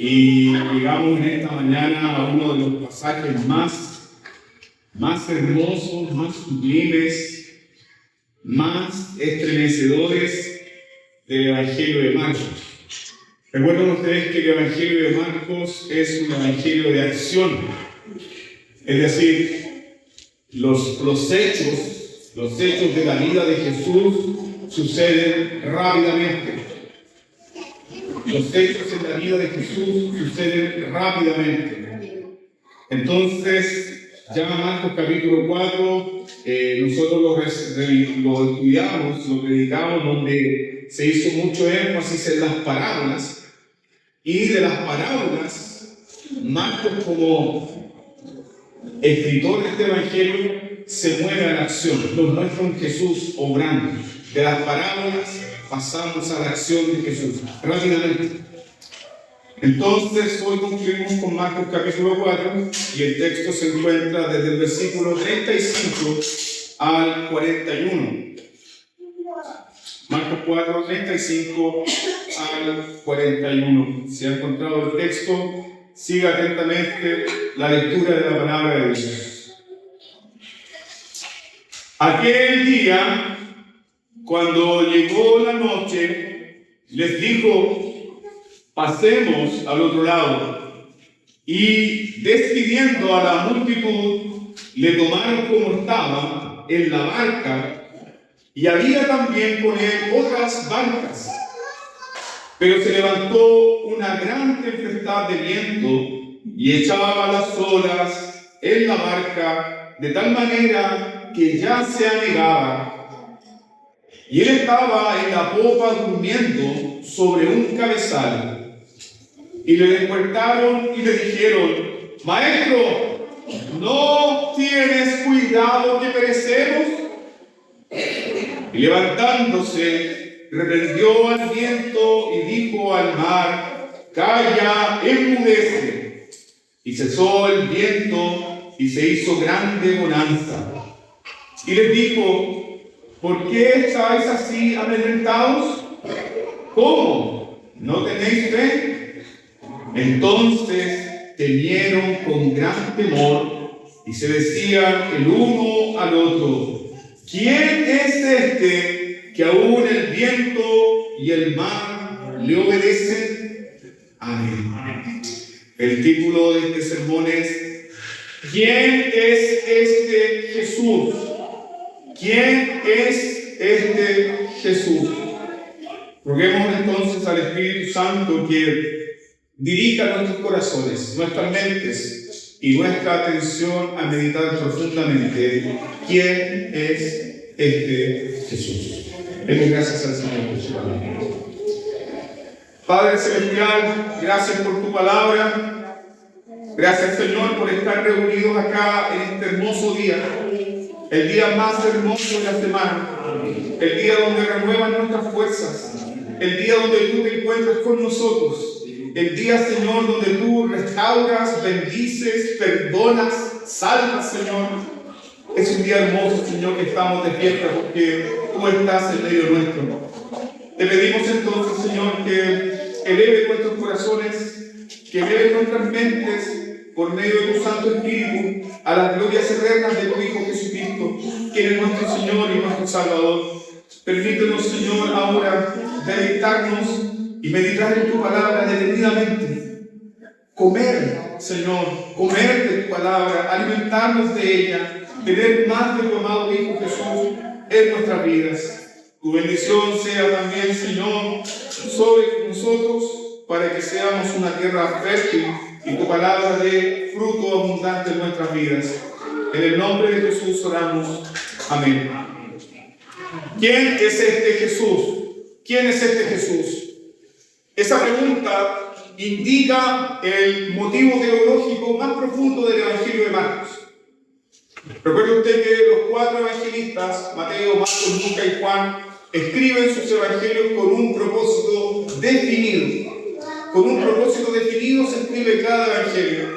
Y llegamos en esta mañana a uno de los pasajes más hermosos, más sublimes, más estremecedores del Evangelio de Marcos. Recuerden ustedes que el Evangelio de Marcos es un evangelio de acción. Es decir, los hechos de la vida de Jesús suceden rápidamente. Los hechos en la vida de Jesús suceden rápidamente. Entonces, ya Marcos capítulo 4, nosotros lo estudiamos, lo predicamos, donde se hizo mucho énfasis en las parábolas. Y de las parábolas, Marcos, como escritor de este evangelio, se mueve a la acción. Nos muestra un Jesús obrando. De las parábolas pasamos a la acción de Jesús rápidamente. Entonces, hoy concluimos con Marcos capítulo 4 y el texto se encuentra desde el versículo 35 al 41. Marcos 4, 35 al 41. Si ha encontrado el texto, siga atentamente la lectura de la palabra de Dios. Aquel día, cuando llegó la noche, les dijo: pasemos al otro lado. Y despidiendo a la multitud, le tomaron como estaba en la barca, y había también con él otras barcas. Pero se levantó una gran tempestad de viento y echaba las olas en la barca de tal manera que ya se anegaba. Y él estaba en la popa durmiendo sobre un cabezal. Y le despertaron y le dijeron: Maestro, ¿no tienes cuidado que perecemos? Y levantándose, reprendió al viento y dijo al mar: calla, enmudece. Y cesó el viento y se hizo grande bonanza. Y les dijo: ¿por qué estáis así amedrentados? ¿Cómo? ¿No tenéis fe? Entonces temieron con gran temor y se decían el uno al otro: ¿quién es este que aún el viento y el mar le obedecen? Amén. El título de este sermón es: ¿quién es este Jesús? ¿Quién es este Jesús? Roguemos entonces al Espíritu Santo que dirija nuestros corazones, nuestras mentes y nuestra atención a meditar profundamente quién es este Jesús. Demos gracias al Señor por su palabra. Padre Celestial, gracias por tu palabra. Gracias, Señor, por estar reunidos acá en este hermoso día. El día más hermoso de la semana. El día donde renuevan nuestras fuerzas. El día donde tú te encuentras con nosotros. El día, Señor, donde tú restauras, bendices, perdonas, salvas, Señor. Es un día hermoso, Señor, que estamos de fiesta porque tú estás en medio nuestro. Te pedimos entonces, Señor, que eleve nuestros corazones, que eleve nuestras mentes por medio de tu Santo Espíritu a las glorias eternas de tu Hijo Jesucristo, quien es nuestro Señor y nuestro Salvador. Permítenos, Señor, ahora deleitarnos y meditar en tu palabra detenidamente. Comer, Señor, comer de tu palabra, alimentarnos de ella, tener más de tu amado Hijo Jesús en nuestras vidas. Tu bendición sea también, Señor, sobre nosotros, para que seamos una tierra fértil y tu palabra dé fruto abundante en nuestras vidas. En el nombre de Jesús oramos. Amén. ¿Quién es este Jesús? ¿Quién es este Jesús? Esa pregunta indica el motivo teológico más profundo del Evangelio de Marcos. Recuerde usted que los cuatro evangelistas, Mateo, Marcos, Lucas y Juan, escriben sus evangelios con un propósito definido. Con un propósito definido se escribe cada evangelio.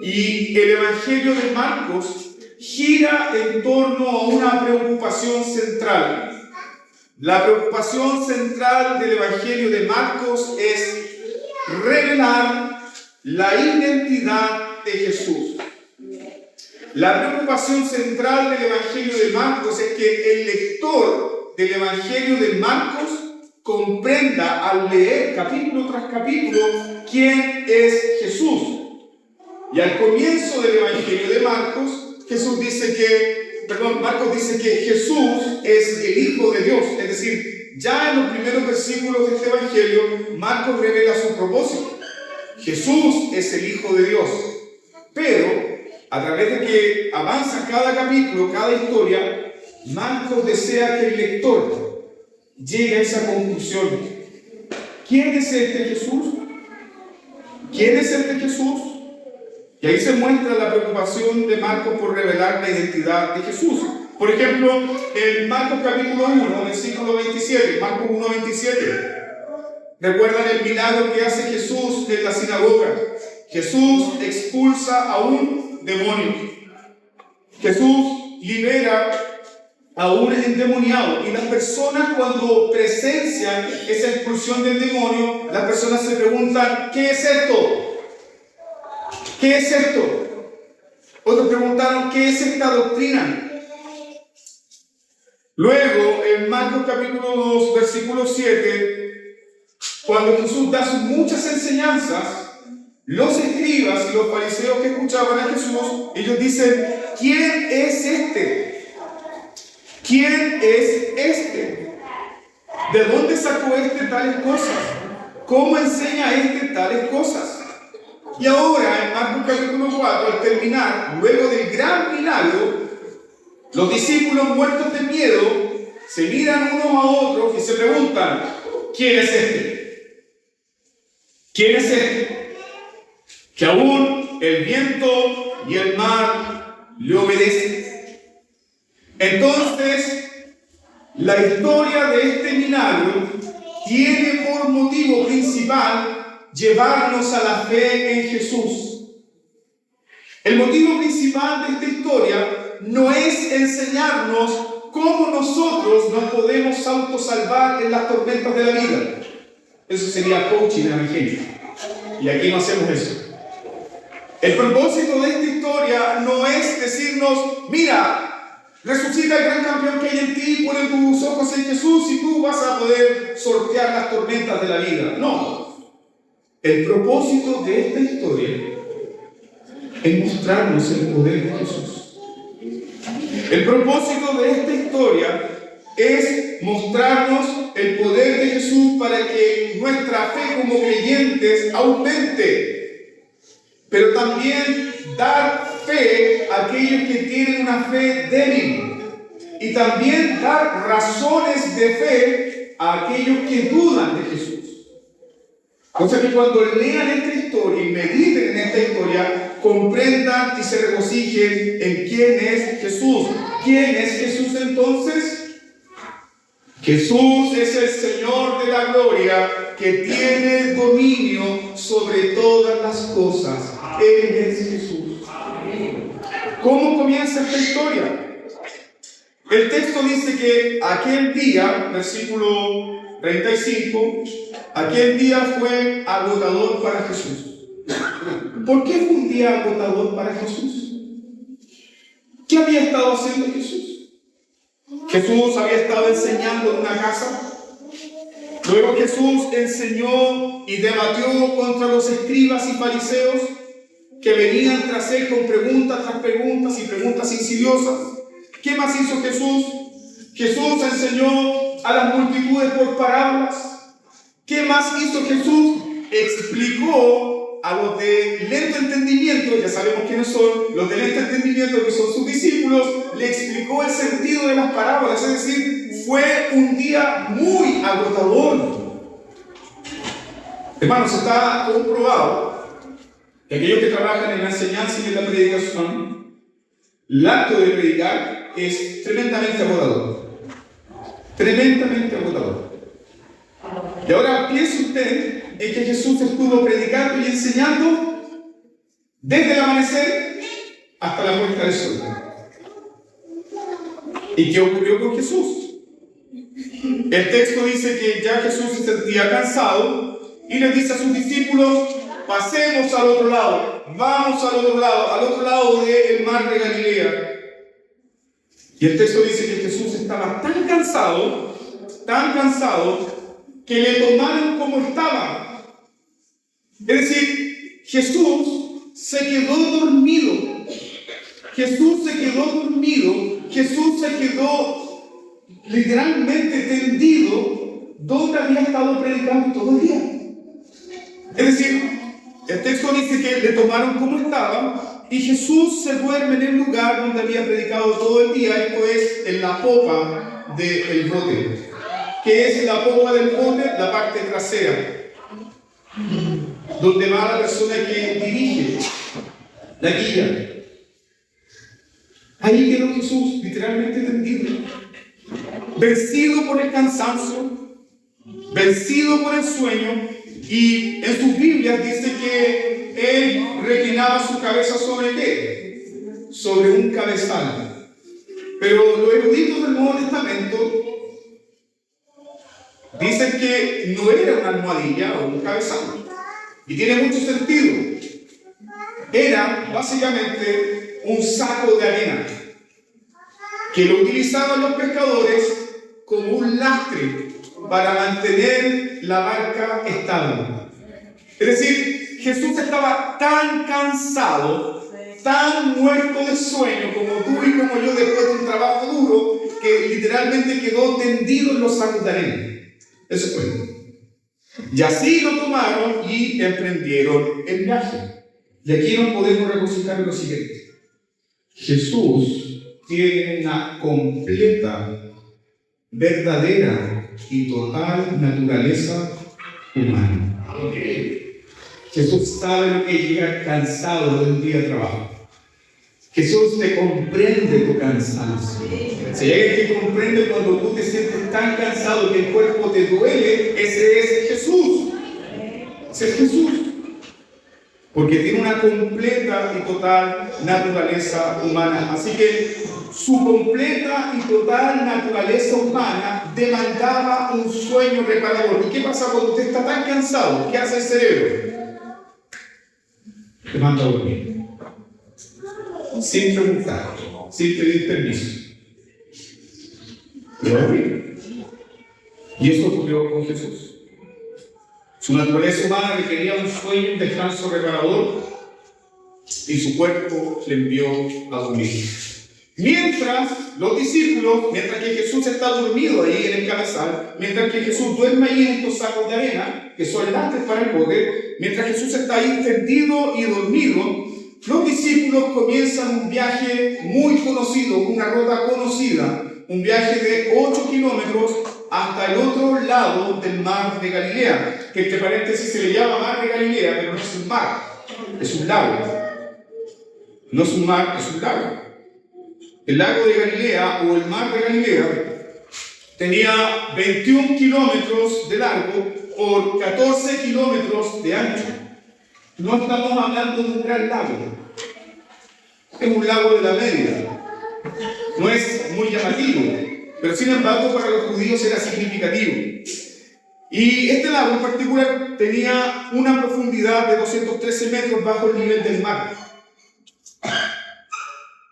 Y el Evangelio de Marcos gira en torno a una preocupación central. La preocupación central del Evangelio de Marcos es revelar la identidad de Jesús. La preocupación central del Evangelio de Marcos es que el lector del Evangelio de Marcos comprenda al leer capítulo tras capítulo quién es Jesús. Y al comienzo del Evangelio de Marcos, Marcos dice que Jesús es el Hijo de Dios. Es decir, ya en los primeros versículos de este Evangelio, Marcos revela su propósito. Jesús es el Hijo de Dios. Pero, a través de que avanza cada capítulo, cada historia, Marcos desea que el lector llegue a esa conclusión. ¿Quién es este Jesús? ¿Quién es este Jesús? Y ahí se muestra la preocupación de Marcos por revelar la identidad de Jesús. Por ejemplo, en Marcos capítulo 1, versículo 27, Marcos 1, 27. ¿Recuerdan el milagro que hace Jesús en la sinagoga? Jesús expulsa a un demonio. Jesús libera a un endemoniado. Y las personas, cuando presencian esa expulsión del demonio, las personas se preguntan, ¿qué es esto? ¿Qué es esto? Otros preguntaron, ¿qué es esta doctrina? Luego, en Marcos capítulo 2, versículo 7, cuando Jesús da sus muchas enseñanzas, los escribas y los fariseos que escuchaban a Jesús, ellos dicen, ¿quién es este? ¿Quién es este? ¿De dónde sacó este tales cosas? ¿Cómo enseña este tales cosas? Y ahora, en Marcos capítulo 4, al terminar, luego del gran milagro, los discípulos muertos de miedo se miran unos a otros y se preguntan, ¿quién es este? ¿Quién es este? Que aún el viento y el mar le obedecen. Entonces, la historia de este milagro tiene por motivo principal llevarnos a la fe en Jesús. El motivo principal de esta historia no es enseñarnos cómo nosotros nos podemos autosalvar en las tormentas de la vida. Eso sería coaching evangélico. Y aquí no hacemos eso. El propósito de esta historia no es decirnos, mira, resucita el gran campeón que hay en ti, pone tus ojos en Jesús y tú vas a poder sortear las tormentas de la vida. No. El propósito de esta historia es mostrarnos el poder de Jesús. El propósito de esta historia es mostrarnos el poder de Jesús para que nuestra fe como creyentes aumente, pero también dar fe a aquellos que tienen una fe débil y también dar razones de fe a aquellos que dudan de Jesús. Entonces, que cuando lean esta historia y mediten en esta historia, comprendan y se regocijen en quién es Jesús. ¿Quién es Jesús entonces? Jesús es el Señor de la gloria que tiene dominio sobre todas las cosas. Él es Jesús. ¿Cómo comienza esta historia? El texto dice que aquel día, versículo 35, aquel día fue agotador para Jesús. ¿Por qué fue un día agotador para Jesús? ¿Qué había estado haciendo Jesús? Jesús había estado enseñando en una casa. Luego Jesús enseñó y debatió contra los escribas y fariseos que venían tras él con preguntas tras preguntas y preguntas insidiosas. ¿Qué más hizo Jesús? Jesús enseñó a las multitudes por parábolas. ¿Qué más hizo Jesús? Explicó a los de lento entendimiento, ya sabemos quiénes son, los de lento entendimiento que son sus discípulos, le explicó el sentido de las parábolas, es decir, fue un día muy agotador. Hermanos, está comprobado que aquellos que trabajan en la enseñanza y en la predicación, el acto de predicar es tremendamente agotador. Tremendamente agotador. Y ahora piense usted en que Jesús estuvo predicando y enseñando desde el amanecer hasta la puesta del sol. ¿Y qué ocurrió con Jesús? El texto dice que ya Jesús se sentía cansado y le dice a sus discípulos, pasemos al otro lado, vamos al otro lado del mar de Galilea. Y el texto dice que Jesús estaba tan cansado, que le tomaron como estaba. Es decir, Jesús se quedó dormido. Jesús se quedó literalmente tendido donde había estado predicando todo el día. Es decir, el texto dice que le tomaron como estaba y Jesús se duerme en el lugar donde había predicado todo el día. Esto es en la popa del bote. ¿Qué es la popa del bote? La parte trasera, donde va la persona que dirige la guía. Ahí quedó Jesús, literalmente tendido, vencido por el cansancio, vencido por el sueño, y en sus Biblias dice que él reclinaba su cabeza ¿sobre qué? Sobre un cabezal. Pero los eruditos del Nuevo Testamento dicen que no era una almohadilla o un cabezal, y tiene mucho sentido. Era básicamente un saco de arena que lo utilizaban los pescadores como un lastre para mantener la barca estable. Es decir, Jesús estaba tan cansado, tan muerto de sueño como tú y como yo después de un trabajo duro, que literalmente quedó tendido en los sacos de arena. Eso fue. Y así lo tomaron y emprendieron el viaje. Y aquí nos podemos regocijar en lo siguiente: Jesús tiene una completa, verdadera y total naturaleza humana. Jesús sabe lo que es llegar cansado de un día de trabajo. Jesús te comprende tu cansancio. Si hay alguien que comprende cuando tú te sientes tan cansado que el cuerpo te duele, ese es Jesús. Ese es Jesús. Porque tiene una completa y total naturaleza humana. Así que su completa y total naturaleza humana demandaba un sueño reparador. ¿Y qué pasa cuando usted está tan cansado? ¿Qué hace el cerebro? Te manda a dormir. Sin preguntar, sin pedir permiso. Y dormir. Y eso ocurrió con Jesús. Su naturaleza humana requería un sueño, un descanso reparador, y su cuerpo le envió a dormir. Mientras que Jesús está dormido ahí en el cabezal, mientras que Jesús duerme ahí en estos sacos de arena, que son lastres para el bote, mientras Jesús está ahí tendido y dormido, los discípulos comienzan un viaje muy conocido, una ruta conocida, un viaje de 8 kilómetros hasta el otro lado del mar de Galilea, que entre paréntesis se le llama mar de Galilea, pero no es un mar, es un lago. No es un mar, es un lago. El lago de Galilea o el mar de Galilea tenía 21 kilómetros de largo por 14 kilómetros de ancho. No estamos hablando de un gran lago, es un lago de la media. No es muy llamativo, pero sin embargo para los judíos era significativo. Y este lago en particular tenía una profundidad de 213 metros bajo el nivel del mar.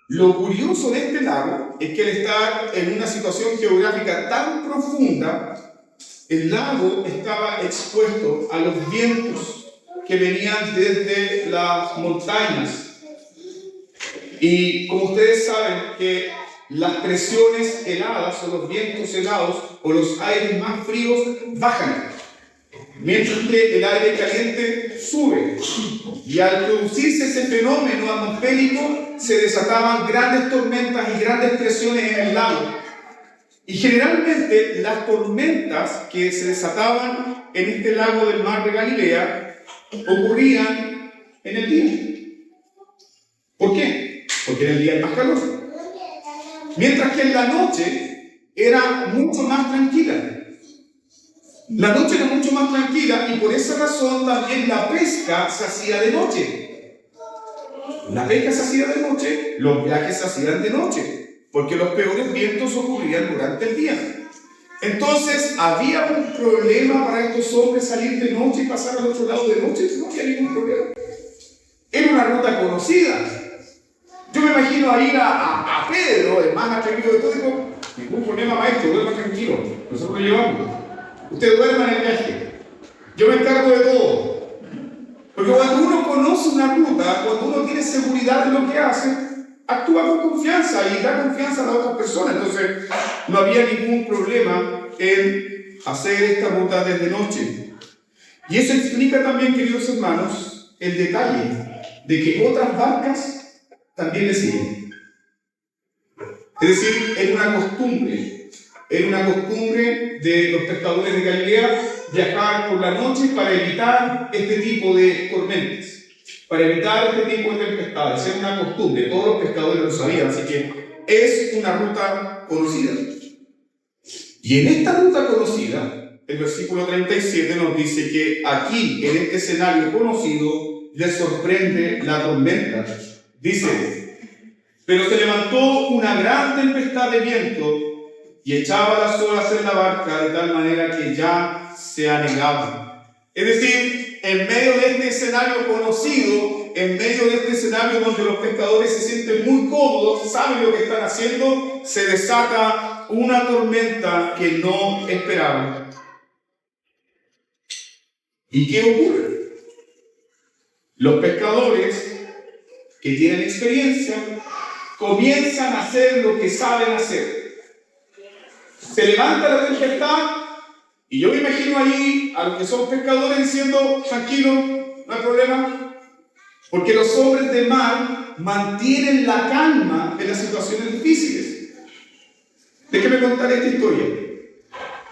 Lo curioso de este lago es que al estar en una situación geográfica tan profunda, el lago estaba expuesto a los vientos que venían desde las montañas. Y como ustedes saben que las presiones heladas o los vientos helados o los aires más fríos bajan, mientras que el aire caliente sube. Y al producirse ese fenómeno atmosférico se desataban grandes tormentas y grandes presiones en el lago. Y generalmente las tormentas que se desataban en este lago del mar de Galilea ocurrían en el día. ¿Por qué? Porque en el día hay más calor. Mientras que en la noche era mucho más tranquila. La noche era mucho más tranquila y por esa razón también la pesca se hacía de noche. La pesca se hacía de noche, los viajes se hacían de noche, porque los peores vientos ocurrían durante el día. Entonces, ¿había un problema para estos hombres salir de noche y pasar al otro lado de noche? No había ningún problema. Era una ruta conocida. Yo me imagino a ir a Pedro, el más atrevido de todos, digo, ningún problema, maestro, duerma tranquilo, nosotros lo llevamos. Usted duerma en el viaje, yo me encargo de todo. Porque cuando uno conoce una ruta, cuando uno tiene seguridad de lo que hace, actúa con confianza y da confianza a las otras personas. Entonces, no había ningún problema en hacer esta ruta desde noche. Y eso explica también, queridos hermanos, el detalle de que otras barcas también le siguen. Es decir, era una costumbre de los pescadores de Galilea viajar por la noche para evitar este tipo de tormentas, para evitar este tipo de tempestades. Era una costumbre, todos los pescadores lo sabían, así que es una ruta conocida. Y en esta ruta conocida, el versículo 37 nos dice que aquí, en este escenario conocido, les sorprende la tormenta. Dice, pero se levantó una gran tempestad de viento y echaba las olas en la barca de tal manera que ya se anegaba. Es decir, en medio de este escenario conocido, en medio de este escenario donde los pescadores se sienten muy cómodos, saben lo que están haciendo, se desata una tormenta que no esperaban. ¿Y qué ocurre? Los pescadores que tienen experiencia comienzan a hacer lo que saben hacer. Se levanta la tempestad y yo me imagino ahí a los que son pescadores diciendo, tranquilo, no hay problema, porque los hombres de mar mantienen la calma en las situaciones difíciles. Déjeme contar esta historia.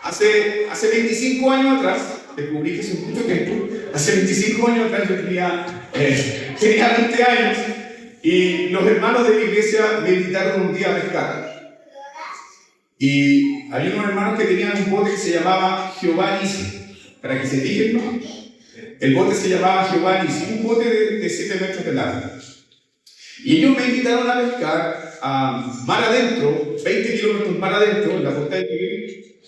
Hace 25 años atrás, descubrí que hace mucho tiempo, hace 25 años atrás yo tenía 20 años y los hermanos de la iglesia me invitaron un día a pescar. Y había unos hermanos que tenían un bote que se llamaba Jehová Nisi. Para que se fijen, ¿no? El bote se llamaba Jehová Nisi, un bote de 7 metros de largo. Y ellos me invitaron a pescar a mar adentro, 20 kilómetros mar adentro, en la costa de Chile,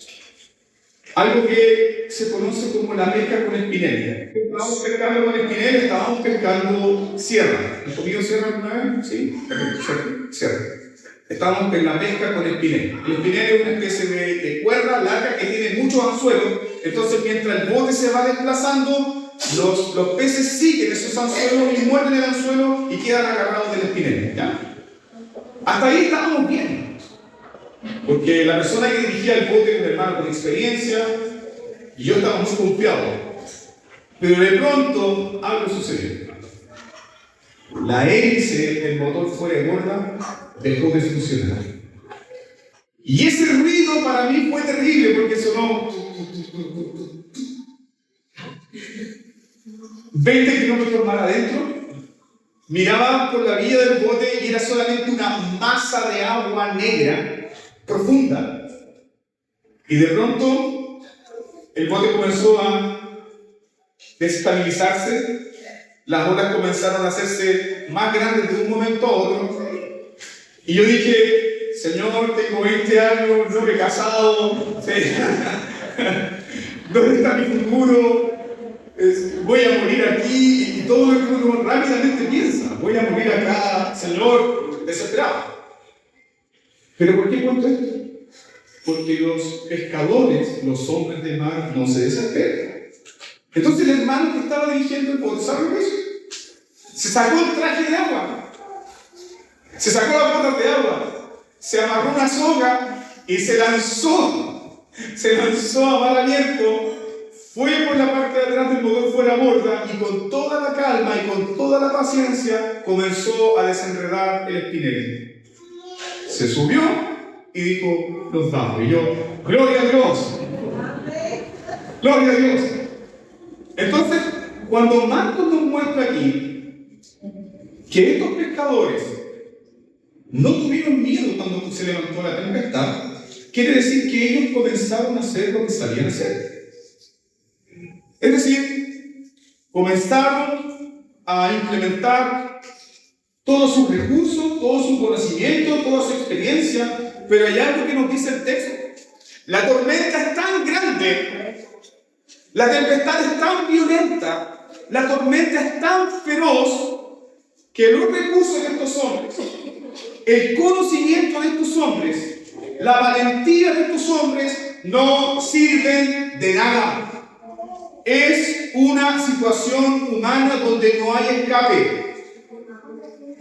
algo que se conoce como la pesca con espinel. Estábamos pescando con espinel, estábamos pescando sierra. ¿Has comido sierra alguna vez? Sí, sierra. Estábamos en la pesca con espinel. El espinel es una especie de cuerda larga que tiene muchos anzuelos. Entonces, mientras el bote se va desplazando, los peces siguen esos anzuelos y muerden el anzuelo y quedan agarrados del espinel. ¿Ya? Hasta ahí estábamos bien. Porque la persona que dirigía el bote era un hermano con experiencia y yo estaba muy confiado. Pero de pronto algo sucedió. La hélice del motor fuera de borda dejó de funcionar. Y ese ruido para mí fue terrible porque sonó 20 kilómetros más adentro. Miraba por la vía del bote y era solamente una masa de agua negra profunda. Y de pronto el bote comenzó a desestabilizarse, las olas comenzaron a hacerse más grandes de un momento a otro. Y yo dije, Señor, tengo 20 años, no me he casado, ¿dónde está mi futuro? Voy a morir aquí, y todo lo que uno rápidamente piensa, voy a morir acá, Señor, desesperado. ¿Pero por qué cuento esto? Porque los pescadores, los hombres de mar, no se desesperan. Entonces el hermano que estaba dirigiendo el bote, ¿sabe qué hizo? Se sacó el traje de agua, se sacó las botas de agua, se amarró una soga y se lanzó a mar abierto, fue por la parte de atrás del motor fuera a borda y con toda la calma y con toda la paciencia comenzó a desenredar el espinel. Se subió y dijo, nos vamos. Y yo, gloria a Dios, gloria a Dios. Entonces, cuando Marcos nos muestra aquí que estos pescadores no tuvieron miedo cuando se levantó la tempestad, quiere decir que ellos comenzaron a hacer lo que sabían hacer. Es decir, comenzaron a implementar todos sus recursos, todo su conocimiento, toda su experiencia, pero hay algo que nos dice el texto. La tormenta es tan grande, la tempestad es tan violenta, la tormenta es tan feroz, que los recursos de estos hombres, el conocimiento de estos hombres, la valentía de estos hombres no sirven de nada. Es una situación humana donde no hay escape.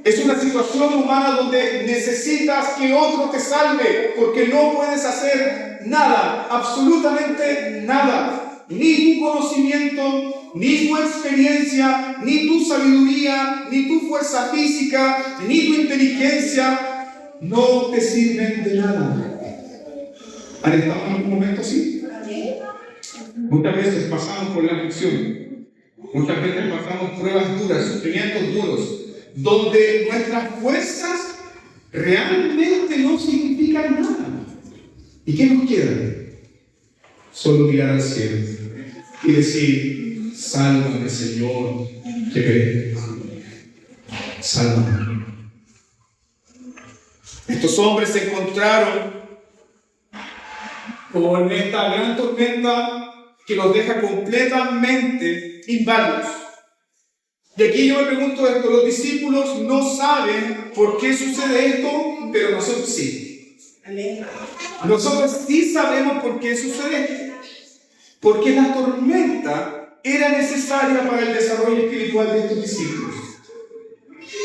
Es una situación humana donde necesitas que otro te salve, porque no puedes hacer nada, absolutamente nada. Ni tu conocimiento, ni tu experiencia, ni tu sabiduría, ni tu fuerza física, ni tu inteligencia, no te sirven de nada. ¿Han estado en algún momento así? Muchas veces pasamos por la aflicción, muchas veces pasamos pruebas duras, sufrimientos duros, donde nuestras fuerzas realmente no significan nada. ¿Y qué nos queda? Solo mirar al cielo y decir: sálvame, Señor, que perezo. Sálvame. Estos hombres se encontraron con esta gran tormenta que los deja completamente inválidos. Y aquí yo me pregunto esto: los discípulos no saben por qué sucede esto, pero nosotros sí. Nosotros sí sabemos por qué sucede esto. Porque la tormenta era necesaria para el desarrollo espiritual de estos discípulos.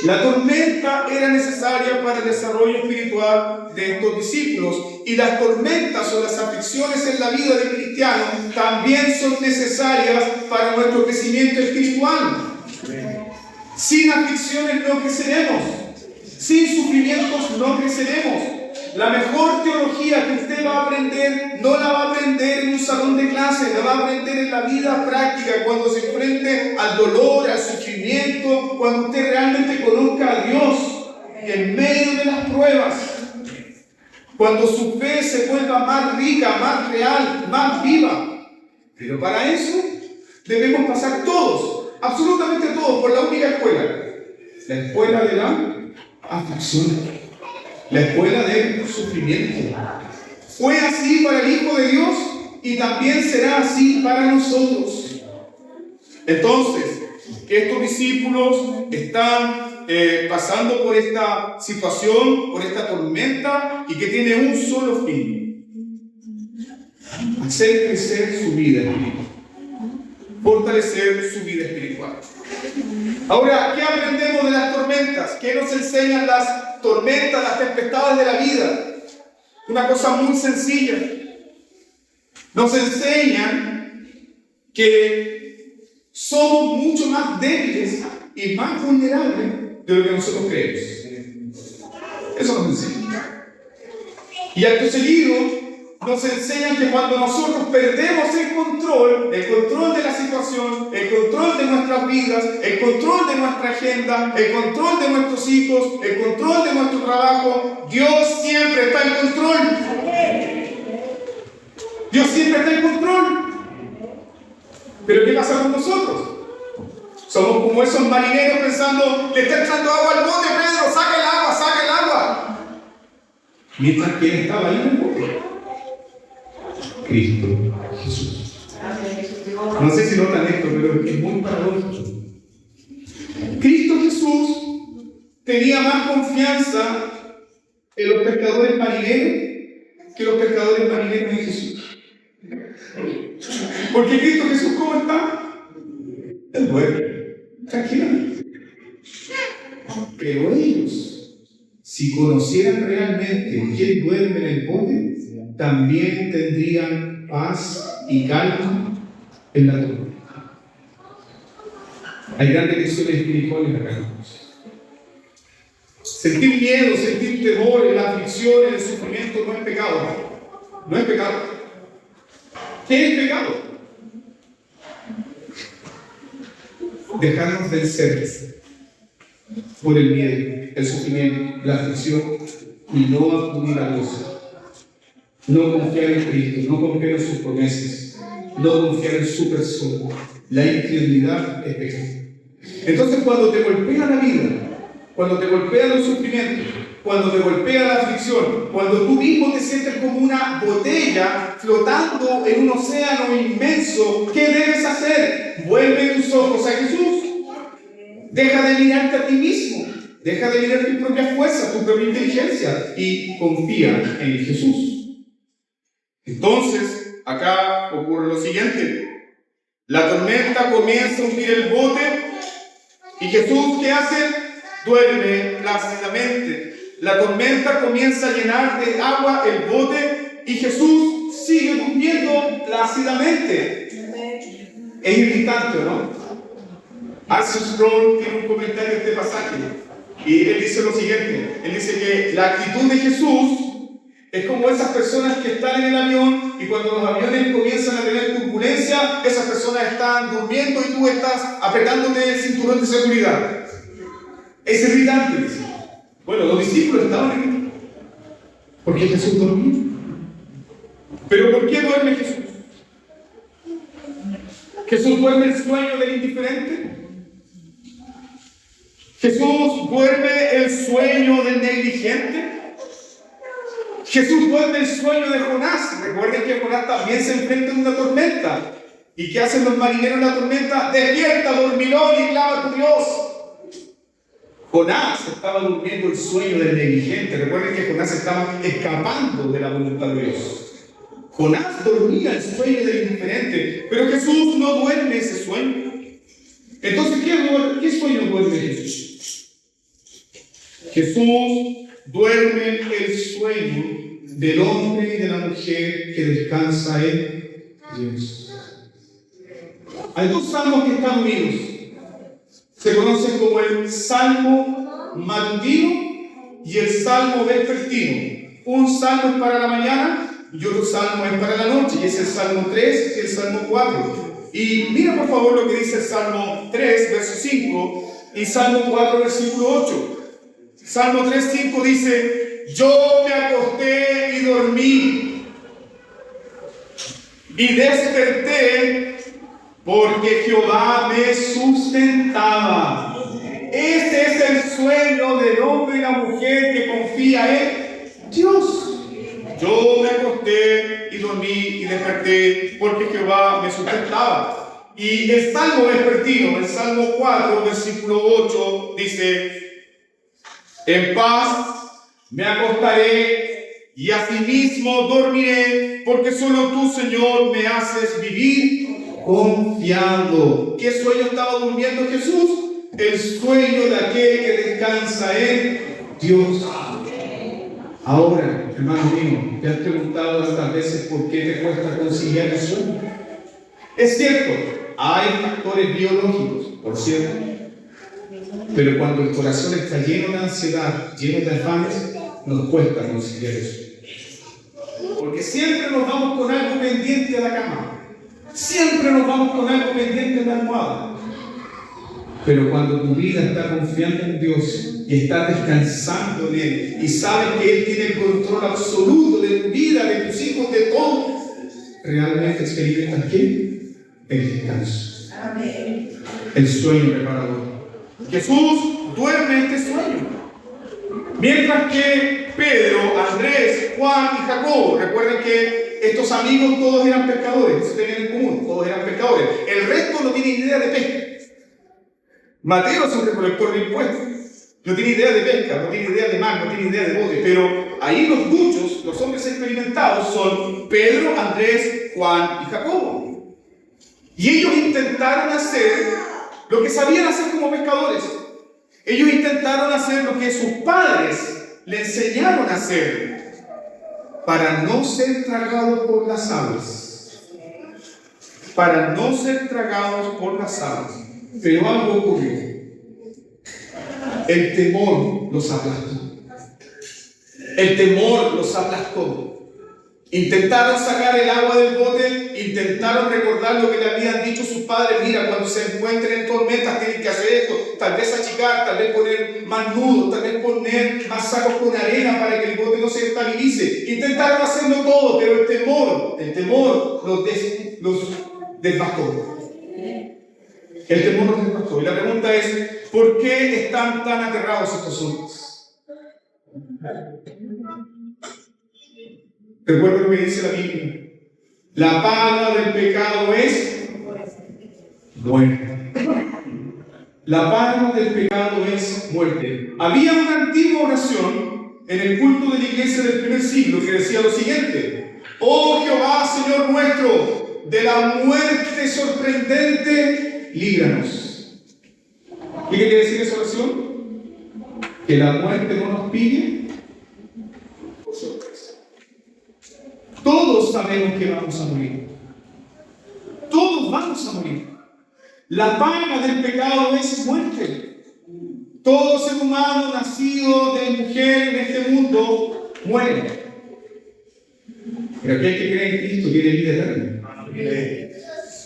La tormenta era necesaria para el desarrollo espiritual de estos discípulos. Y las tormentas o las aflicciones en la vida del cristiano también son necesarias para nuestro crecimiento espiritual. Sin aflicciones no creceremos. Sin sufrimientos no creceremos. La mejor teología que usted va a aprender, no la va a aprender en un salón de clase, la va a aprender en la vida práctica, cuando se enfrente al dolor, al sufrimiento, cuando usted realmente conozca a Dios en medio de las pruebas. Cuando su fe se vuelva más rica, más real, más viva. Pero para eso debemos pasar todos, absolutamente todos, por la única escuela. La escuela de la aflicción. La escuela del sufrimiento. Fue así para el Hijo de Dios y también será así para nosotros. Entonces, estos discípulos están pasando por esta situación, por esta tormenta, y que tiene un solo fin: hacer crecer su vida espiritual, fortalecer su vida espiritual. Ahora, ¿qué aprendemos de las tormentas? ¿Qué nos enseñan las tormentas, las tempestades de la vida? Una cosa muy sencilla. Nos enseñan que somos mucho más débiles y más vulnerables de lo que nosotros creemos. Eso nos enseña. Y acto seguido nos enseñan que cuando nosotros perdemos el control de la situación, el control de nuestras vidas, el control de nuestra agenda, el control de nuestros hijos, el control de nuestro trabajo, Dios siempre está en control. Dios siempre está en control. Pero ¿qué pasa con nosotros? Somos como esos marineros pensando: le está echando agua al bote, Pedro, saca el agua, saca el agua. Mientras que él estaba ahí en el bote. Cristo Jesús. No sé si notan esto, pero es muy paradójico. Cristo Jesús tenía más confianza en los pescadores marineros que los pescadores marineros en Jesús. Porque Cristo Jesús, ¿cómo está? Él duerme, tranquilamente. Pero ellos, si conocieran realmente quién duerme en el bote, también tendrían paz y calma en la tormenta. Hay grandes lecciones espirituales acá. Sentir miedo, sentir temor en la aflicción, en el sufrimiento no es pecado. No es pecado. ¿Qué es pecado? Dejarnos vencer por el miedo, el sufrimiento, la aflicción y no acudir a Dios. No confiar en Cristo, no confiar en sus promesas, no confiar en su persona. La incredulidad es pecado. Entonces, cuando te golpea la vida, cuando te golpean los sufrimientos, cuando te golpea la aflicción, cuando tú mismo te sientes como una botella flotando en un océano inmenso, ¿qué debes hacer? Vuelve tus ojos a Jesús. Deja de mirarte a ti mismo. Deja de mirar tus propias fuerzas, tu propia inteligencia y confía en Jesús. Entonces, acá ocurre lo siguiente. La tormenta comienza a hundir el bote y Jesús, ¿qué hace? Duerme plácidamente. La tormenta comienza a llenar de agua el bote y Jesús sigue durmiendo plácidamente. Es irritante, ¿no? Arthur Sproul tiene un comentario de este pasaje y él dice lo siguiente. Él dice que la actitud de Jesús es como esas personas que están en el avión y cuando los aviones comienzan a tener turbulencia, esas personas están durmiendo y tú estás apretándote el cinturón de seguridad. Es irritante, dice. Bueno, los discípulos estaban aquí porque Jesús dormía. ¿Pero por qué duerme Jesús? ¿Jesús duerme el sueño del indiferente? ¿Jesús duerme el sueño del negligente? Jesús duerme el sueño de Jonás. Recuerden que Jonás también se enfrenta a una tormenta. ¿Y qué hacen los marineros en la tormenta? Despierta, dormilón, y clama a tu Dios. Jonás estaba durmiendo el sueño del negligente. Recuerden que Jonás estaba escapando de la voluntad de Dios. Jonás dormía el sueño del indiferente, pero Jesús no duerme ese sueño. Entonces, ¿qué sueño duerme Jesús? Jesús duerme el sueño del hombre y de la mujer que descansa en Dios. Hay dos salmos que están unidos. Se conocen como el Salmo matutino y el Salmo vespertino. Un salmo es para la mañana y otro salmo es para la noche, y es el Salmo 3 y el Salmo 4. Y mira por favor lo que dice el Salmo 3, verso 5, y Salmo 4, versículo 8. Salmo 3, 5 dice: yo me acosté y dormí, y desperté porque Jehová me sustentaba. Este es el sueño del hombre y la mujer que confía en Dios. Yo me acosté y dormí y desperté porque Jehová me sustentaba. Y el Salmo vespertino, el Salmo 4, versículo 8, dice: en paz me acostaré y asimismo dormiré, porque solo tú, Señor, me haces vivir confiado. ¿Qué sueño estaba durmiendo Jesús? El sueño de aquel que descansa en Dios. Ahora, hermano mío, ¿te has preguntado tantas veces por qué te cuesta conciliar el sueño? Es cierto, hay factores biológicos, por cierto, pero cuando el corazón está lleno de ansiedad, lleno de afanes, nos cuesta conciliar eso. Porque siempre nos vamos con algo pendiente a la cama, siempre nos vamos con algo pendiente en la almohada. Pero cuando tu vida está confiando en Dios y está descansando en Él y sabes que Él tiene el control absoluto de tu vida, de tus hijos, de todo, realmente experimentas ¿qué? El descanso. Amén. El sueño reparador. Jesús duerme este sueño. Mientras que Pedro, Andrés, Juan y Jacobo, recuerden que estos amigos todos eran pescadores, eso tenían en común, todos eran pescadores. El resto no tiene idea de pesca. Mateo es un recolector de impuestos, no tiene idea de pesca, no tiene idea de mar, no tiene idea de bote, pero ahí los muchos, los hombres experimentados son Pedro, Andrés, Juan y Jacobo. Y ellos intentaron hacer lo que sabían hacer como pescadores. Ellos intentaron hacer lo que sus padres le enseñaron a hacer para no ser tragados por las aves. Para no ser tragados por las aves. Pero algo ocurrió. El temor los aplastó. El temor los aplastó. Intentaron sacar el agua del bote, intentaron recordar lo que le habían dicho sus padres. Mira, cuando se encuentren en tormentas tienen que hacer esto, tal vez achicar, tal vez poner más nudos, tal vez poner más sacos con arena para que el bote no se estabilice. Intentaron hacerlo todo, pero el temor los devastó. El temor los devastó. Y la pregunta es, ¿por qué están tan aterrados estos hombres? Recuerda lo que dice la Biblia. La paga del pecado es muerte. La paga del pecado es muerte. Había una antigua oración en el culto de la iglesia del primer siglo que decía lo siguiente: oh Jehová, Señor nuestro, de la muerte sorprendente, líbranos. ¿Qué quiere decir esa oración? Que la muerte no nos pille por sorpresa. Todos sabemos que vamos a morir. Todos vamos a morir. La paga del pecado es muerte. Todo ser humano nacido de mujer en este mundo muere. Pero aquel que cree en Cristo tiene vida eterna.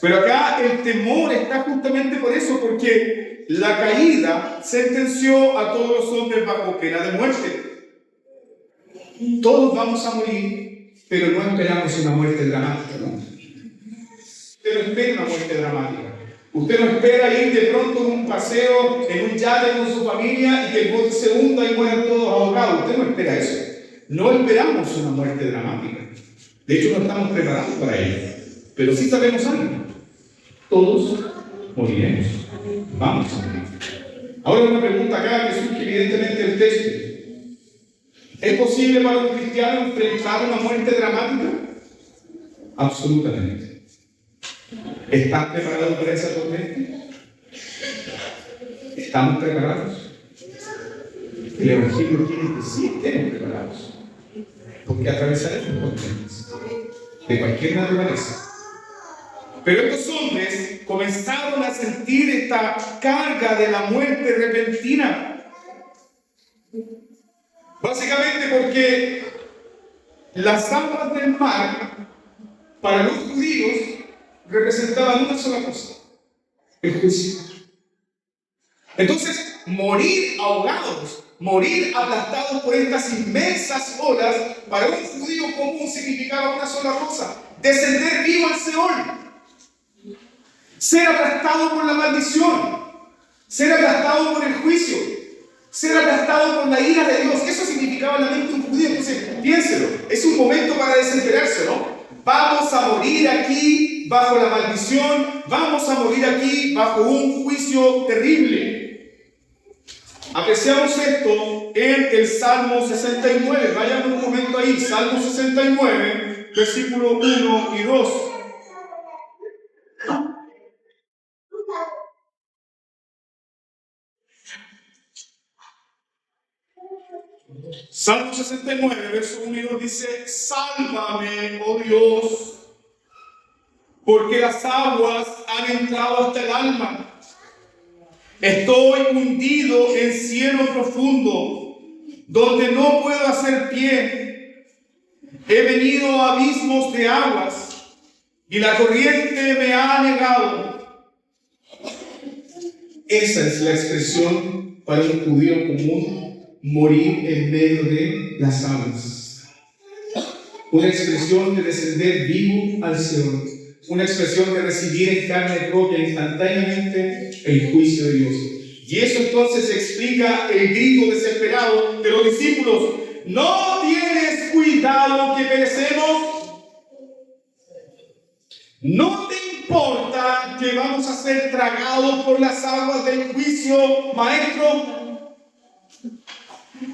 Pero acá el temor está justamente por eso, porque la caída sentenció a todos los hombres bajo pena de muerte. Todos vamos a morir, pero no esperamos una muerte dramática, ¿no? Usted no espera una muerte dramática. Usted no espera ir de pronto en un paseo, en un yate con su familia y que el bote se hunda y mueran todos ahogados. Usted no espera eso. No esperamos una muerte dramática. De hecho, no estamos preparados para ello. Pero sí sabemos algo. Todos moriremos. Vamos a morir. Ahora una pregunta acá que surge evidentemente del texto. ¿Es posible para un cristiano enfrentar una muerte dramática? Absolutamente. ¿Estás preparado para esa tormenta? ¿Estamos preparados? El Evangelio quiere que sí estemos preparados. Porque atravesaremos tormentas de cualquier naturaleza. Pero estos hombres comenzaron a sentir esta carga de la muerte repentina. Básicamente porque las aguas del mar, para los judíos, representaban una sola cosa: el juicio. Entonces, morir ahogados, morir aplastados por estas inmensas olas, para un judío común significaba una sola cosa: descender vivo al Seol. Ser aplastado por la maldición, ser aplastado por el juicio, ser aplastado por la ira de Dios. Eso significaba en la mente de un judío. Entonces, piénselo, es un momento para desesperarse, ¿no? Vamos a morir aquí bajo la maldición, vamos a morir aquí bajo un juicio terrible. Apreciamos esto en el Salmo 69. Vayan un momento ahí, Salmo 69, versículo 1 y 2. Salmo 69, verso 1 y 2 dice: sálvame, oh Dios, porque las aguas han entrado hasta el alma. Estoy hundido en cielo profundo, donde no puedo hacer pie. He venido a abismos de aguas, y la corriente me ha anegado. Esa es la expresión para un judío común: morir en medio de las aguas. Una expresión de descender vivo al Seol. Una expresión de recibir en carne propia instantáneamente el juicio de Dios. Y eso entonces explica el grito desesperado de los discípulos: ¿no tienes cuidado que perecemos? ¿No te importa que vamos a ser tragados por las aguas del juicio, maestro?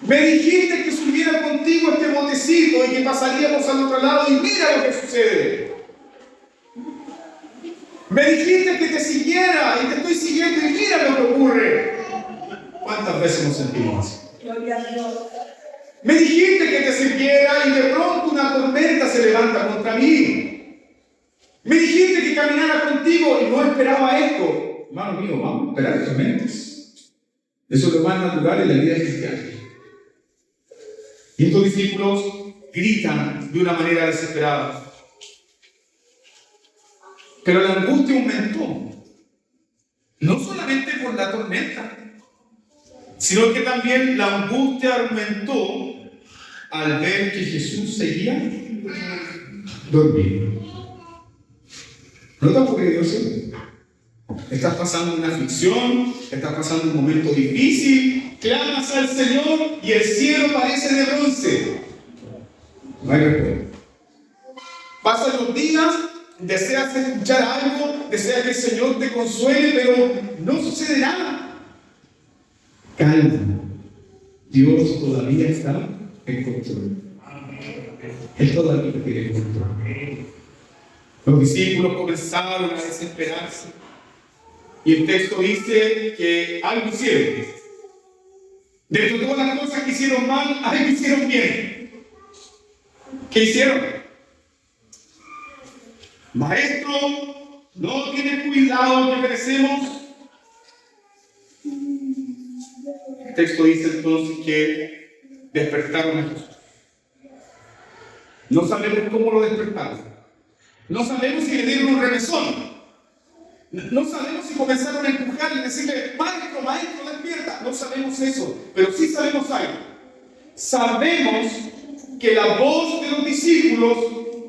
Me dijiste que subiera contigo este botecito y que pasaríamos al otro lado, y mira lo que sucede. Me dijiste que te siguiera y te estoy siguiendo y mira lo que ocurre. ¿Cuántas veces nos sentimos así? Me dijiste que te sirviera y de pronto una tormenta se levanta contra mí. Me dijiste que caminara contigo y no esperaba esto. Hermano mío, vamos a esperar tormentas. Eso es lo más natural en la vida cristiana. Y estos discípulos gritan de una manera desesperada. Pero la angustia aumentó. No solamente por la tormenta, sino que también la angustia aumentó al ver que Jesús seguía dormido. ¿No te ocurrió eso? Estás pasando una aflicción, estás pasando un momento difícil, clamas al Señor y el cielo parece de bronce. No hay respuesta. Pasan los días, deseas escuchar algo, deseas que el Señor te consuele, pero no sucede nada. Calma. Dios todavía está en control. Él todavía tiene control. Los discípulos comenzaron a desesperarse. Y el texto dice que algo hicieron. Dentro de todas las cosas que hicieron mal, algo hicieron bien. ¿Qué hicieron? Maestro, no tiene cuidado que perecemos. El texto dice entonces que despertaron a Jesús. No sabemos cómo lo despertaron. No sabemos si le dieron un remesón. No sabemos si comenzaron a empujar y decirle, maestro, maestro, despierta. No sabemos eso, pero sí sabemos algo. Sabemos que la voz de los discípulos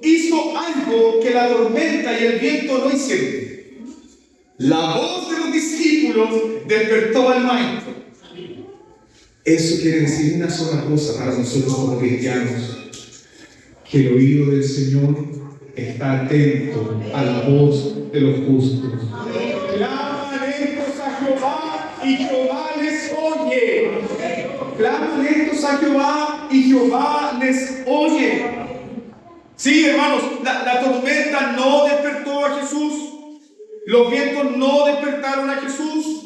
hizo algo que la tormenta y el viento no hicieron. La voz de los discípulos despertó al maestro. Eso quiere decir una sola cosa para nosotros como cristianos: que el oído del Señor está atento a la voz de los justos. Claman estos a Jehová y Jehová les oye. Claman estos a Jehová y Jehová les oye. Sí, hermanos, la tormenta no despertó a Jesús. Los vientos no despertaron a Jesús.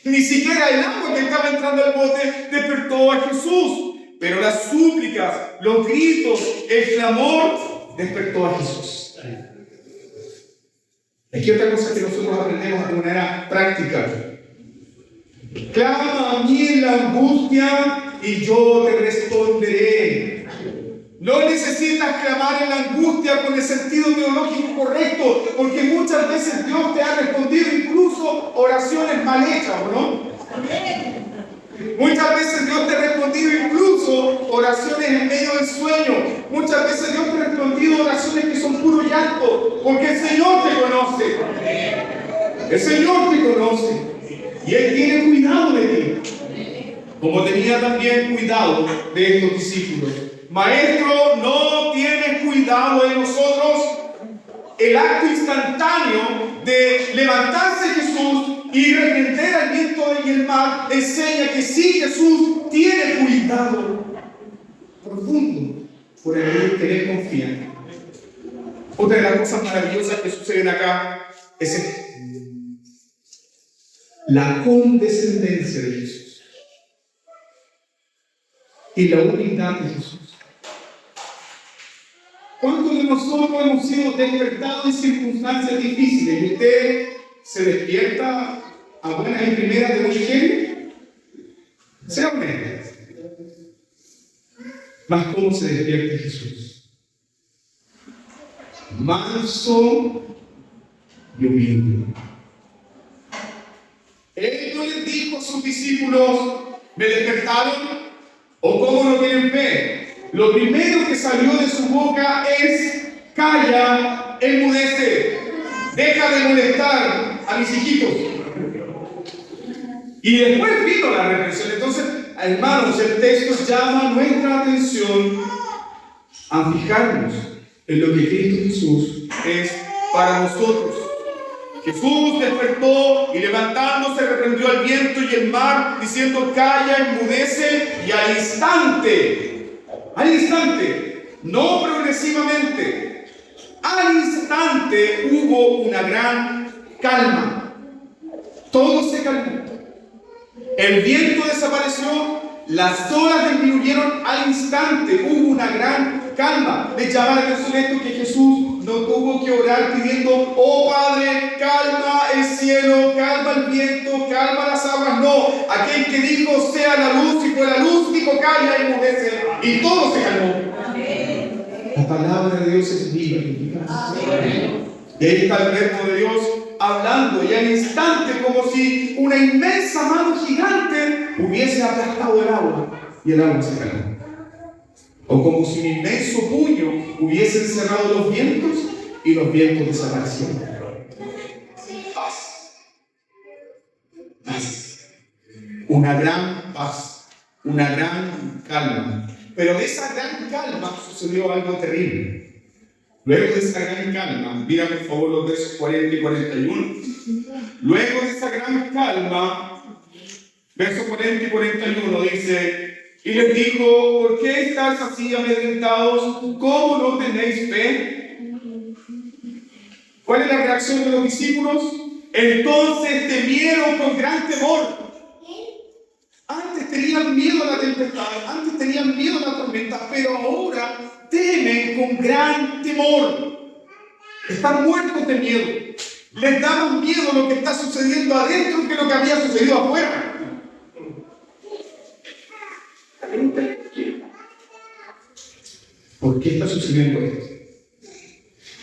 Ni siquiera el agua que estaba entrando al bote despertó a Jesús. Pero las súplicas, los gritos, el clamor despertó a Jesús. Aquí otra cosa que nosotros aprendemos de manera práctica. Clama a mí en la angustia y yo te responderé. No necesitas clamar en la angustia con el sentido teológico correcto, porque muchas veces Dios te ha respondido incluso oraciones mal hechas, ¿o no? Muchas veces Dios te ha respondido incluso oraciones en medio del sueño. Muchas veces Dios te ha respondido oraciones que son puro llanto, porque el Señor te conoce. El Señor te conoce. Y Él tiene cuidado de ti. Como tenía también cuidado de estos discípulos. Maestro, ¿no tienes cuidado de nosotros? El acto instantáneo de levantarse Jesús y reprender al viento y el mar enseña que sí, Jesús tiene cuidado profundo por el que Él confía. Otra de las cosas maravillosas que suceden acá es la condescendencia de Jesús y la humildad de Jesús. ¿Cuántos de nosotros hemos sido despertados en circunstancias difíciles y usted se despierta a buenas y primeras de buen genio? Sea honesto. Mas ¿cómo se despierta Jesús? Manso y humilde. Él no les dijo a sus discípulos, ¿me despertaron? ¿O cómo no tienen fe? Lo primero que salió de su boca es, calla, enmudece, deja de molestar a mis hijitos. Y después vino la reprensión. Entonces, hermanos, el texto llama nuestra atención a fijarnos en lo que Cristo Jesús es para nosotros. Jesús despertó y levantándose reprendió al viento y el mar, diciendo, calla, enmudece, y al instante, no progresivamente, al instante hubo una gran calma. Todo se calmó. El viento desapareció, las olas disminuyeron al instante, hubo una gran calma. Les llama la atención esto, que Jesús no tuvo que orar pidiendo, oh Padre, calma el cielo, calma el viento, calma las aguas. No, aquel que dijo, sea la luz, y fue la luz, dijo, calla, enmudece, y todo se calmó. La palabra de Dios es viva y eficaz. Y ahí está el verbo de Dios hablando, y al instante, como si una inmensa mano gigante hubiese aplastado el agua, y el agua se calmó. O como si un inmenso puño hubiese encerrado los vientos, y los vientos desaparecieron. una gran paz, una gran calma. Pero de esa gran calma sucedió algo terrible. Luego de esa gran calma, mira por favor los versos 40 y 41. Luego de esa gran calma, versos 40 y 41 dice: y les dijo, ¿por qué estáis así amedrentados? ¿Cómo no tenéis fe? ¿Cuál es la reacción de los discípulos? Entonces temieron con gran temor. Antes tenían miedo a la tempestad, antes tenían miedo a la tormenta, pero ahora temen con gran temor. Están muertos de miedo. Les da más miedo lo que está sucediendo adentro que lo que había sucedido afuera. ¿Por qué está sucediendo esto?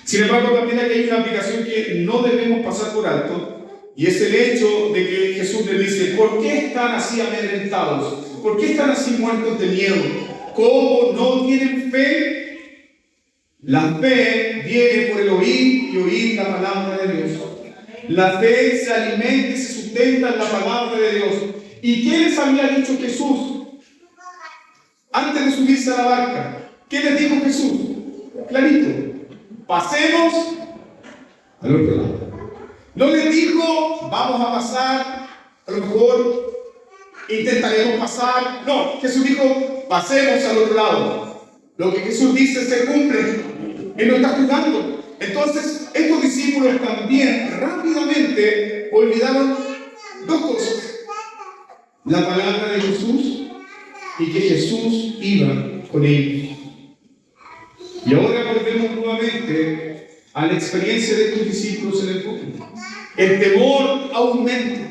Sin embargo, también aquí hay una aplicación que no debemos pasar por alto, y es el hecho de que Jesús le dice: ¿por qué están así amedrentados? ¿Por qué están así muertos de miedo? ¿Cómo no tienen fe? La fe viene por el oír y oír la palabra de Dios. La fe se alimenta y se sustenta en la palabra de Dios. ¿Y qué les había dicho Jesús antes de subirse a la barca? ¿Qué les dijo Jesús? Clarito: pasemos al otro lado. No les dijo, vamos a pasar, a lo mejor intentaremos pasar. No, Jesús dijo, pasemos al otro lado. Lo que Jesús dice se cumple. Él no está jugando. Entonces, estos discípulos también rápidamente olvidaron dos cosas: la palabra de Jesús y que Jesús iba con ellos. Y ahora volvemos nuevamente a la experiencia de estos discípulos en el público. El temor aumenta.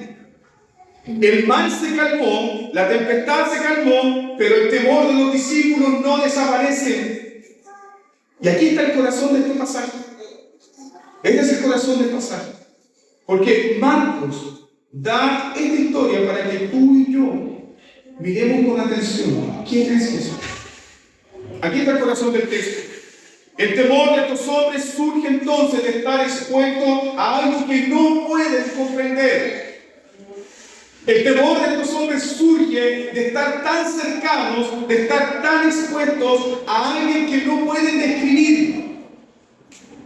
El mal se calmó, la tempestad se calmó, pero el temor de los discípulos no desaparece. Y aquí está el corazón de este pasaje. Este es el corazón del pasaje. Porque Marcos da esta historia para que tú y yo miremos con atención quién es Jesús. Aquí está el corazón del texto. El temor de estos hombres surge entonces de estar expuestos a algo que no pueden comprender. El temor de estos hombres surge de estar tan cercanos, de estar tan expuestos a alguien que no pueden describir.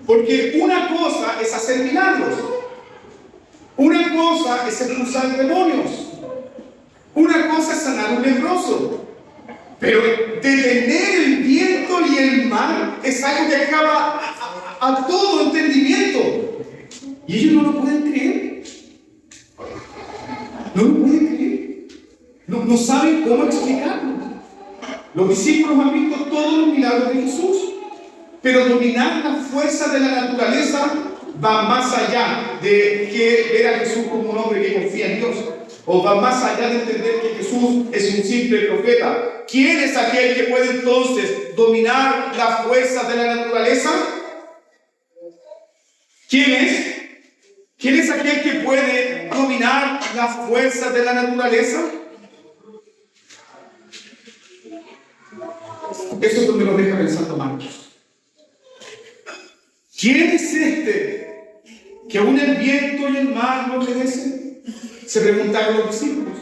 Porque una cosa es hacer milagros, una cosa es expulsar demonios, una cosa es sanar un leproso. Pero detener el viento y el mar es algo que acaba a todo entendimiento. Y ellos no lo pueden creer. No lo pueden creer. No saben cómo explicarlo. Los discípulos han visto todos los milagros de Jesús. Pero dominar la fuerza de la naturaleza va más allá de que ver a Jesús como un hombre que confía en Dios. O va más allá de entender que Jesús es un simple profeta. ¿Quién es aquel que puede entonces dominar las fuerzas de la naturaleza? ¿Quién es? ¿Quién es aquel que puede dominar las fuerzas de la naturaleza? Eso es donde nos deja pensando Marcos. ¿Quién es este que aún el viento y el mar lo obedecen? Se preguntaron los discípulos.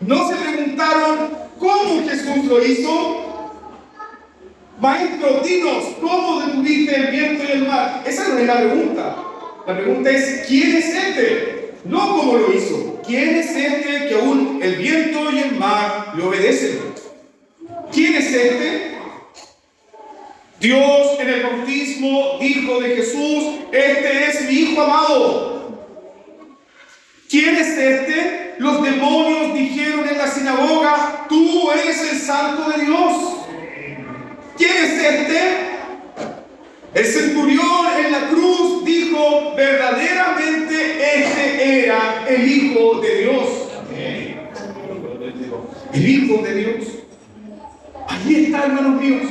No se preguntaron cómo Jesús lo hizo. Maestro, dinos, ¿cómo detuviste el viento y el mar? Esa no es la pregunta. La pregunta es, ¿quién es este? No cómo lo hizo. ¿Quién es este que aún el viento y el mar le obedecen? ¿Quién es este? Dios en el bautismo dijo de Jesús: este es mi Hijo amado. ¿Quién es este? Los demonios dijeron en la sinagoga: tú eres el Santo de Dios. ¿Quién es este? El centurión en la cruz dijo: verdaderamente este era el Hijo de Dios. El Hijo de Dios. Allí está, hermanos míos,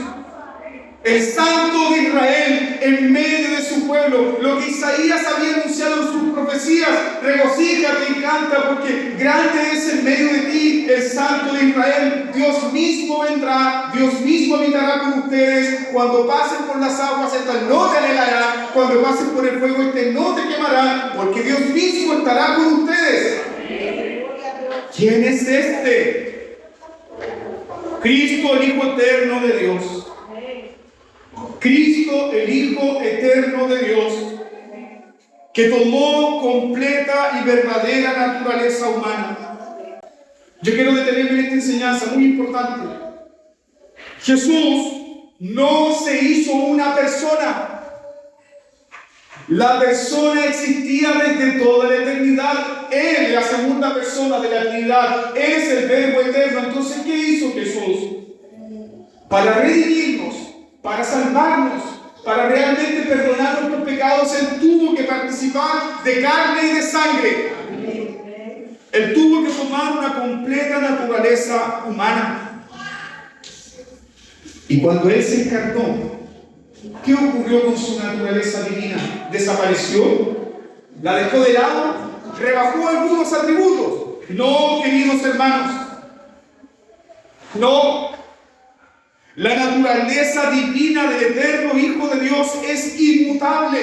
el Santo de Israel en medio de su pueblo. Lo que Isaías había anunciado en sus profecías: regocíjate y canta, porque grande es en medio de ti el Santo de Israel. Dios mismo vendrá, Dios mismo habitará con ustedes. Cuando pasen por las aguas, estas no te anegarán. Cuando pasen por el fuego, este no te quemará, porque Dios mismo estará con ustedes. ¿Quién es este? Cristo, el Hijo eterno de Dios. Cristo, el Hijo eterno de Dios, que tomó completa y verdadera naturaleza humana. Yo quiero detenerme en esta enseñanza muy importante. Jesús no se hizo una persona. La persona existía desde toda la eternidad. Él es la segunda persona de la Trinidad. Él es el Verbo eterno. Entonces, ¿qué hizo Jesús? Para redimirnos, para salvarnos, para realmente perdonar nuestros pecados, Él tuvo que participar de carne y de sangre. Él tuvo que tomar una completa naturaleza humana. Y cuando Él se encarnó, ¿qué ocurrió con su naturaleza divina? ¿Desapareció? ¿La dejó de lado? ¿Rebajó algunos atributos? No, queridos hermanos. No. La naturaleza divina del eterno Hijo de Dios es inmutable.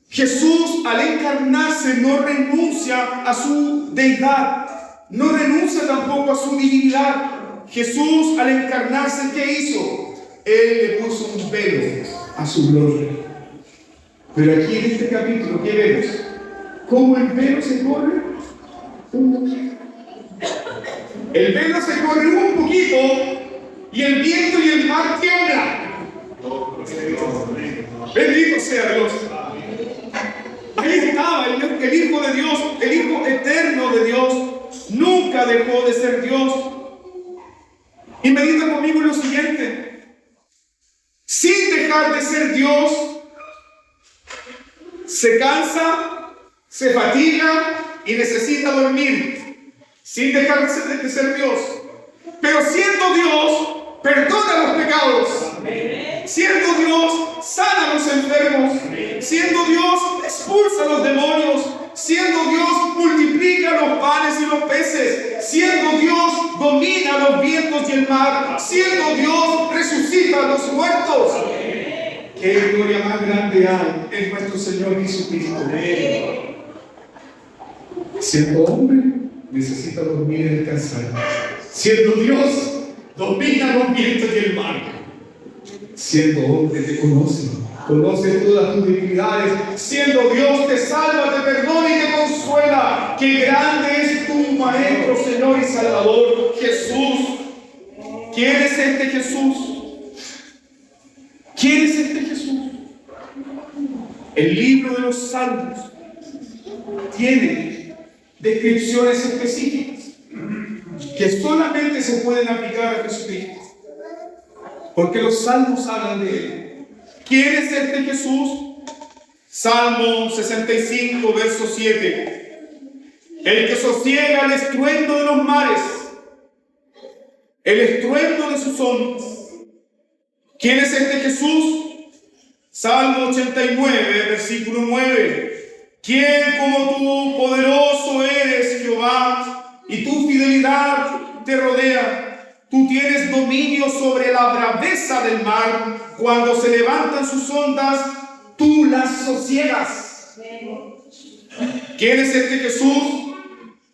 Jesús, al encarnarse, no renuncia a su deidad, no renuncia tampoco a su divinidad. Jesús, al encarnarse, ¿qué hizo? Él le puso un velo a su gloria. Pero aquí en este capítulo, ¿qué vemos? ¿Cómo el velo se corre? Un poquito. El velo se corre un poquito y el viento y el mar tiemblan. Bendito sea Dios. Ahí estaba el Hijo de Dios, el Hijo eterno de Dios. Nunca dejó de ser Dios. Y medita conmigo en lo siguiente. Sin dejar de ser Dios, se cansa, se fatiga y necesita dormir. Sin dejar de ser Dios. Pero siendo Dios, perdona los pecados. Siendo Dios, sana a los enfermos. Siendo Dios, expulsa a los demonios. Siendo Dios, multiplica los panes y los peces. Siendo Dios, domina los vientos y el mar. Siendo Dios, resucita a los muertos. ¡Qué gloria más grande hay en nuestro Señor Jesucristo! Siendo hombre, necesita dormir y descansar. Siendo Dios, domina los vientos y el mar. Siendo hombre, te conoce todas tus debilidades. Siendo Dios, te salva, te perdona y te consuela. ¡Qué grande es tu Maestro, Señor y Salvador, Jesús! ¿Quién es este Jesús? ¿Quién es este Jesús? El libro de los Salmos tiene descripciones específicas que solamente se pueden aplicar a Jesucristo, porque los salmos hablan de Él. ¿Quién es este Jesús? Salmo 65, verso 7. El que sosiega el estruendo de los mares, el estruendo de sus ondas. ¿Quién es este Jesús? Salmo 89, versículo 9. ¿Quién como tú, poderoso eres, Jehová, y tu fidelidad te rodea? Tú tienes dominio sobre la braveza del mar. Cuando se levantan sus ondas, tú las sosiegas. ¿Quién es este Jesús?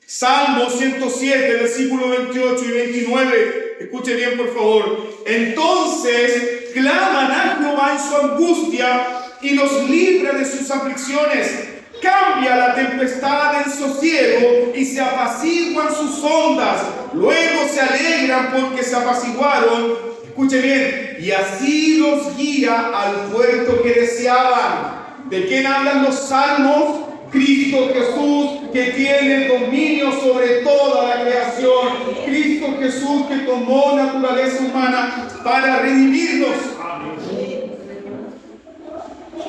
Salmo 107, versículo 28 y 29. Escuche bien, por favor. Entonces claman a Jehová en su angustia y los libra de sus aflicciones. Cambia la tempestad en sosiego y se apaciguan sus ondas. Luego se alegran porque se apaciguaron. Escuche bien. Y así los guía al puerto que deseaban. ¿De quién hablan los salmos? Cristo Jesús, que tiene dominio sobre toda la creación. Cristo Jesús, que tomó naturaleza humana para redimirnos.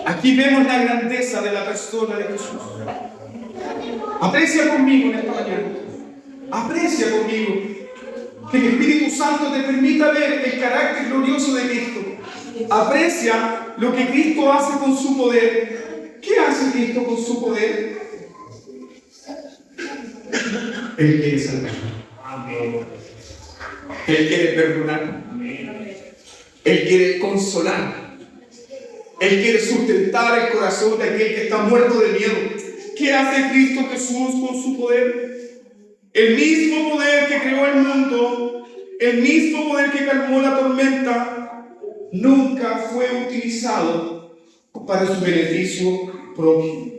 Aquí vemos la grandeza de la persona de Jesús. Aprecia conmigo en esta mañana. Aprecia conmigo que el Espíritu Santo te permita ver el carácter glorioso de Cristo. Aprecia lo que Cristo hace con su poder. ¿Qué hace Cristo con su poder? Él quiere salvar. Él quiere perdonar. Él quiere consolar. Él quiere sustentar el corazón de aquel que está muerto de miedo. ¿Qué hace Cristo Jesús con su poder? El mismo poder que creó el mundo, el mismo poder que calmó la tormenta, nunca fue utilizado para su beneficio propio,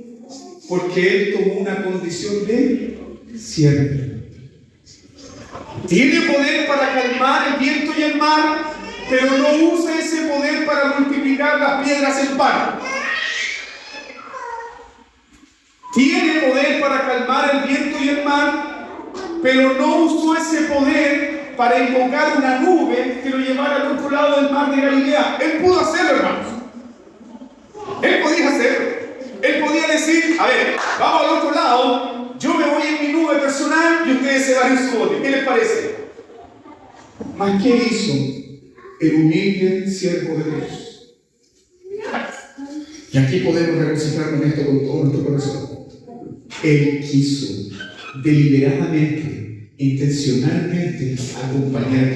porque Él tomó una condición de siervo. Tiene poder para calmar el viento y el mar, pero no usa ese poder para multiplicar las piedras en pan. Tiene poder para calmar el viento y el mar, pero no usó ese poder para invocar una nube que lo llevara al otro lado del mar de Galilea. Él pudo hacerlo, hermanos. Él podía hacerlo. Él podía decir, a ver, vamos al otro lado, yo me voy en mi nube personal y ustedes se van en su bote. ¿Qué les parece? ¿Mas qué hizo el humilde siervo de Dios? Y aquí podemos regocijarnos en esto con todo nuestro corazón. Él quiso deliberadamente, intencionalmente acompañar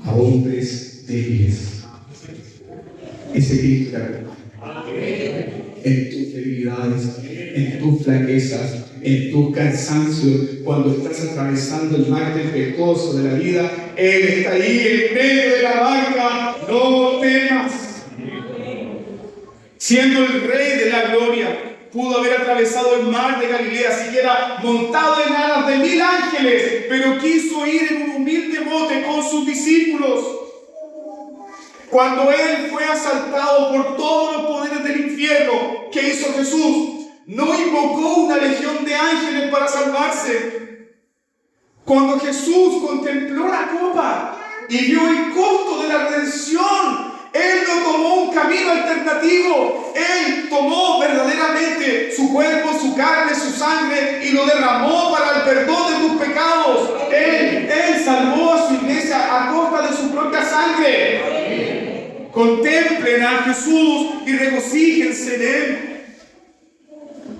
a hombres débiles. Ese Cristo te acompaña en tus debilidades, en tus flaquezas, en tus cansancios, cuando estás atravesando el mar tempestuoso de la vida. Él está ahí en medio de la barca. No temas. Siendo el Rey de la gloria, pudo haber atravesado el mar de Galilea, siquiera montado en alas de 1000 ángeles, pero quiso ir en un humilde bote con sus discípulos. Cuando Él fue asaltado por todos los poderes del infierno, ¿qué hizo Jesús? No invocó una legión de ángeles para salvarse. Cuando Jesús contempló la copa y vio el costo de la redención, Él no tomó un camino alternativo. Él tomó verdaderamente su cuerpo, su carne, su sangre y lo derramó para el perdón de tus pecados. Él salvó a su iglesia a costa de su propia sangre. Contemplen a Jesús y regocíjense en Él.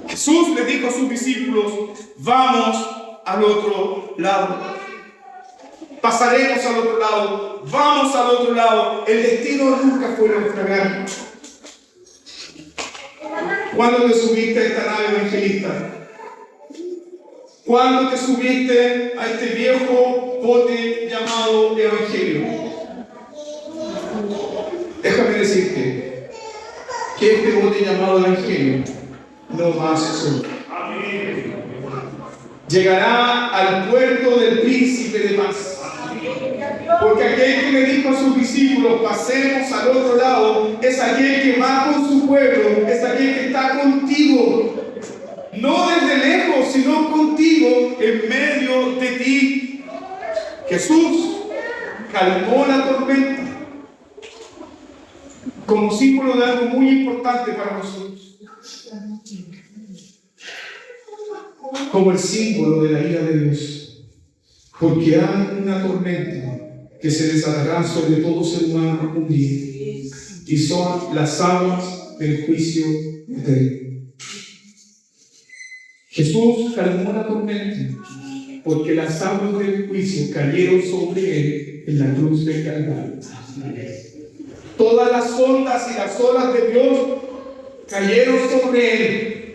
Jesús le dijo a sus discípulos, vamos al otro lado. Pasaremos al otro lado, vamos al otro lado. El destino nunca fue naufragar. ¿Cuándo te subiste a esta nave evangelista? ¿Cuándo te subiste a este viejo bote llamado Evangelio? Déjame decirte que este bote llamado Evangelio no va a solo. Llegará al puerto del príncipe de paz. Porque aquel que le dijo a sus discípulos, pasemos al otro lado, es aquel que va con su pueblo, es aquel que está contigo. No desde lejos, sino contigo, en medio de ti. Jesús calmó la tormenta como símbolo de algo muy importante para nosotros. Como el símbolo de la ira de Dios. Porque hay una tormenta que se desatará sobre todo ser humano un día, y son las aguas del juicio eterno. Jesús calmó la tormenta porque las aguas del juicio cayeron sobre Él en la cruz del Calvario. Todas las ondas y las olas de Dios cayeron sobre Él,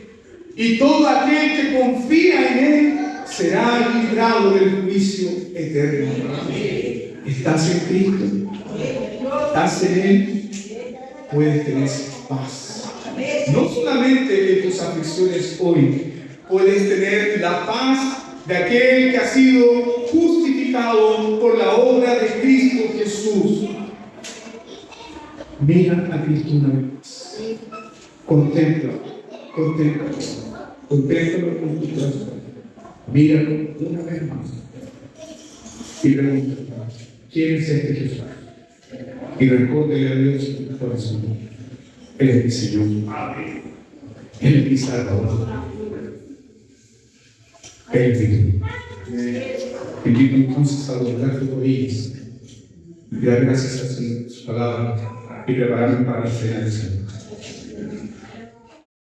y todo aquel que confía en Él será librado del juicio eterno. ¿Estás en Cristo? ¿Estás en Él? Puedes tener paz. No solamente en tus aflicciones hoy, puedes tener la paz de aquel que ha sido justificado por la obra de Cristo Jesús. Mira a Cristo una vez más. Contémplalo con tu corazón. Míralo una vez más. Y pregúntate, ¿quién es este Jesús? Y respóndele a Dios en tu corazón. Él es mi Señor. Él es mi Salvador. Él es mi Dios. Te invito entonces a doblar tus rodillas y dar gracias al Señor por su palabra y prepararme para la cena del Señor.